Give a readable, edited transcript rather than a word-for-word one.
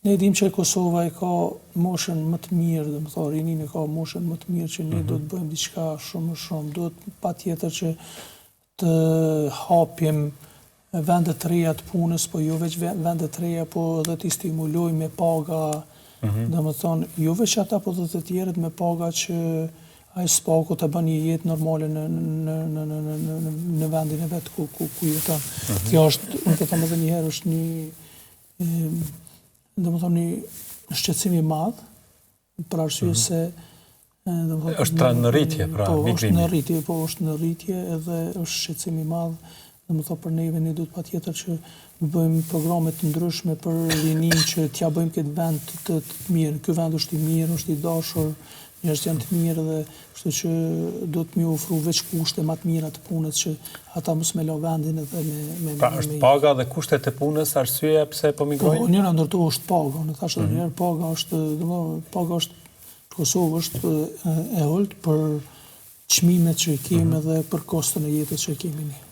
Ne dim që Kosova e ka moshën më të mirë, dhe më thorë, rinin e ka moshën më të mirë që ne do të bëjmë diçka shumë më shumë. Do të patjetër që të hapim vendet të reja të punës, po jo veç vendet të reja, po dhe të stimulojmë me paga, dhe më thonë, jo veç ata, po dhe të tjerët me paga që ai spaku të bën një jetë normale në vendin e vetë ku jeton. Kjo është, unë të thëmë edhe njëherë, është një, dhe më thonë, një shqetësim i madh, për arsye se është në rritje, pra migrimi. Po, është në rritje edhe është shqetësim i madh, dhe më thonë për neve, ne duhet patjetër që bëjmë programe të ndryshme për rinin që t'ja bëjmë këtë vend të mirë. Ky vend është i mirë, është i dashur, njerëzit janë të mirë dhe kështu që do të më ofru veç kushte më të mira të punës që ata mos me la vendin edhe me Pra është paga dhe kushtet e punës arsyeja pse po migrojnë? Po, njëra ndër to është paga. Në thashë edhe njerë, paga është Kosovë është e ulët për çmimet që i kemi dhe për kostën e jetës që i kemi ne.